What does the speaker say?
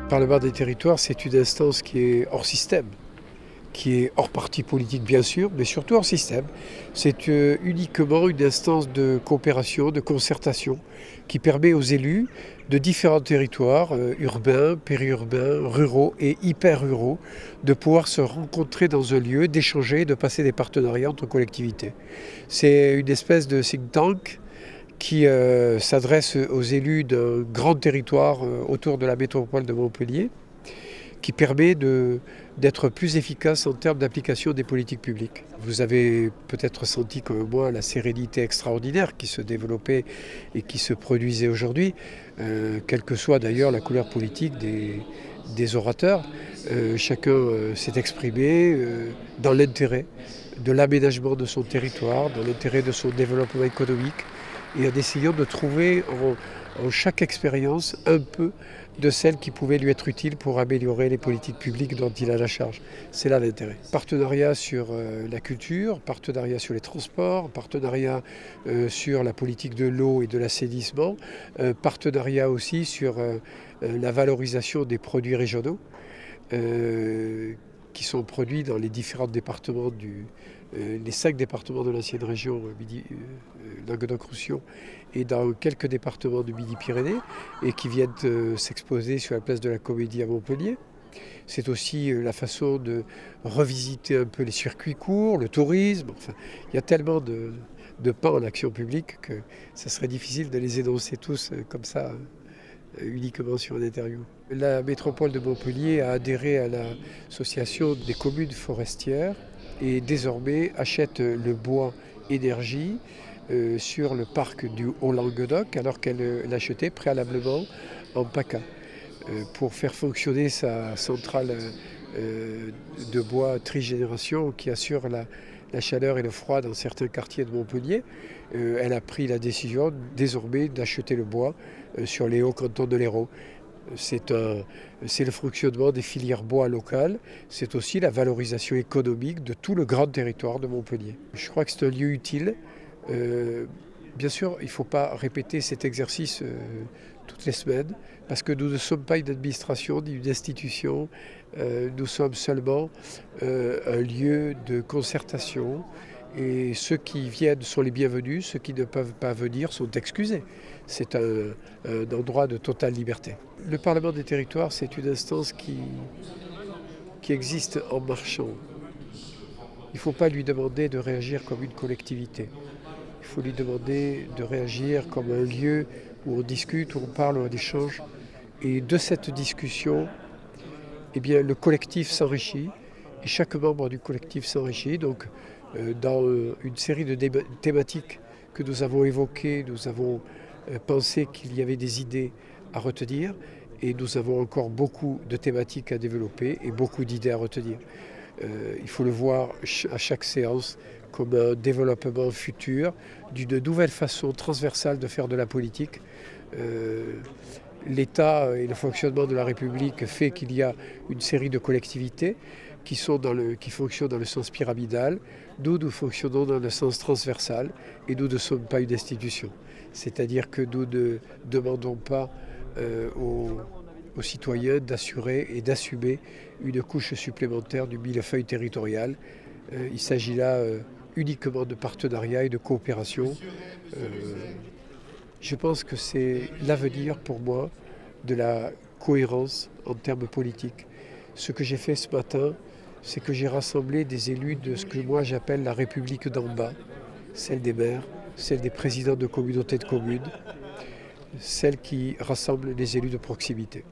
Le Parlement des territoires, c'est une instance qui est hors système, qui est hors parti politique bien sûr, mais surtout hors système. C'est uniquement une instance de coopération, de concertation, qui permet aux élus de différents territoires, urbains, périurbains, ruraux et hyper ruraux, de pouvoir se rencontrer dans un lieu, d'échanger, de passer des partenariats entre collectivités. C'est une espèce de think tank qui s'adresse aux élus d'un grand territoire autour de la métropole de Montpellier, qui permet d'être plus efficace en termes d'application des politiques publiques. Vous avez peut-être senti comme moi la sérénité extraordinaire qui se développait et qui se produisait aujourd'hui, quelle que soit d'ailleurs la couleur politique des orateurs. Chacun s'est exprimé dans l'intérêt de l'aménagement de son territoire, dans l'intérêt de son développement économique, et en essayant de trouver en chaque expérience un peu de celle qui pouvait lui être utile pour améliorer les politiques publiques dont il a la charge. C'est là l'intérêt. Partenariat sur la culture, partenariat sur les transports, partenariat sur la politique de l'eau et de l'assainissement, partenariat aussi sur la valorisation des produits régionaux qui sont produits dans les différents départements les 5 départements de l'ancienne région Languedoc-Roussillon et dans quelques départements de Midi-Pyrénées et qui viennent s'exposer sur la place de la Comédie à Montpellier. C'est aussi la façon de revisiter un peu les circuits courts, le tourisme. Enfin, il y a tellement de pans en action publique que ça serait difficile de les énoncer tous comme ça uniquement sur une interview. La métropole de Montpellier a adhéré à l'association des communes forestières et désormais achète le bois énergie sur le parc du Haut-Languedoc alors qu'elle l'achetait préalablement en PACA pour faire fonctionner sa centrale de bois trigénération qui assure la chaleur et le froid dans certains quartiers de Montpellier. Elle a pris la décision désormais d'acheter le bois sur les hauts cantons de l'Hérault. C'est le fonctionnement des filières bois locales, c'est aussi la valorisation économique de tout le grand territoire de Montpellier. Je crois que c'est un lieu utile. Bien sûr, il ne faut pas répéter cet exercice toutes les semaines, parce que nous ne sommes pas une administration ni une institution, nous sommes seulement un lieu de concertation. Et ceux qui viennent sont les bienvenus, ceux qui ne peuvent pas venir sont excusés. C'est un endroit de totale liberté. Le Parlement des territoires, c'est une instance qui existe en marchant. Il ne faut pas lui demander de réagir comme une collectivité. Il faut lui demander de réagir comme un lieu où on discute, où on parle, où on échange. Et de cette discussion, eh bien, le collectif s'enrichit et chaque membre du collectif s'enrichit. Donc, dans une série de thématiques que nous avons évoquées, nous avons pensé qu'il y avait des idées à retenir et nous avons encore beaucoup de thématiques à développer et beaucoup d'idées à retenir. Il faut le voir à chaque séance comme un développement futur d'une nouvelle façon transversale de faire de la politique. L'État et le fonctionnement de la République fait qu'il y a une série de collectivités qui fonctionnent dans le sens pyramidal. Nous fonctionnons dans le sens transversal et nous ne sommes pas une institution. C'est-à-dire que nous ne demandons pas aux citoyens d'assurer et d'assumer une couche supplémentaire du millefeuille territorial. Il s'agit là uniquement de partenariat et de coopération. Je pense que c'est l'avenir pour moi de la cohérence en termes politiques. Ce que j'ai fait ce matin, c'est que j'ai rassemblé des élus de ce que moi j'appelle la République d'en bas, celle des maires, celle des présidents de communautés de communes, celle qui rassemble les élus de proximité.